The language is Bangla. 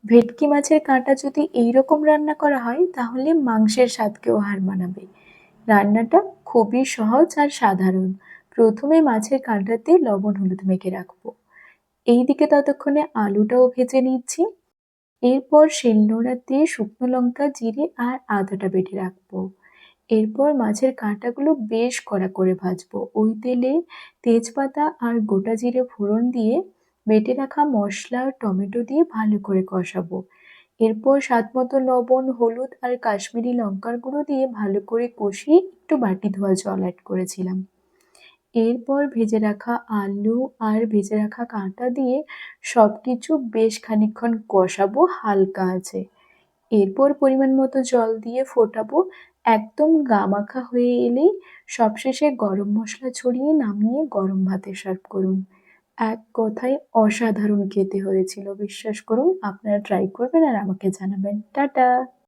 ভেটকি মাছের কাঁটা যদি এইরকম রান্না করা হয় তাহলে মাংসের স্বাদকেও হার মানাবে। রান্নাটা খুবই সহজ আর সাধারণ। প্রথমে মাছের কাঁটাতে লবণ হলুদ মেখে রাখবো। এইদিকে ততক্ষণে আলুটাও ভেজে নিচ্ছি। এরপর শিলনোড়াতে শুকনো লঙ্কা, জিরে আর আদাটা বেটে রাখবো। এরপর মাছের কাঁটাগুলো বেশ কড়া করে ভাজবো। ওই তেলে তেজপাতা আর গোটা জিরে ফোড়ন দিয়ে বেটে রাখা মশলা আর টমেটো দিয়ে ভালো করে কষাবো। এরপর স্বাদমতো লবণ, হলুদ আর কাশ্মীরি লঙ্কার গুঁড়ো দিয়ে ভালো করে কষিয়ে একটু বাটি ধোয়া জল অ্যাড করেছিলাম। এরপর ভেজে রাখা আলু আর ভেজে রাখা কাঁটা দিয়ে সবকিছু বেশ খানিকক্ষণ কষাবো হালকা আঁচে। এরপর পরিমাণ মতো জল দিয়ে ফোটাবো। একদম গামাখা হয়ে এলেই সবশেষে গরম মশলা ছড়িয়ে নামিয়ে গরম ভাতে সার্ভ করুন। এক কথায় অসাধারণ খেতে হয়েছিল। বিশ্বাস করুন, আপনারা ট্রাই করবেন আর আমাকে জানাবেন। টাটা!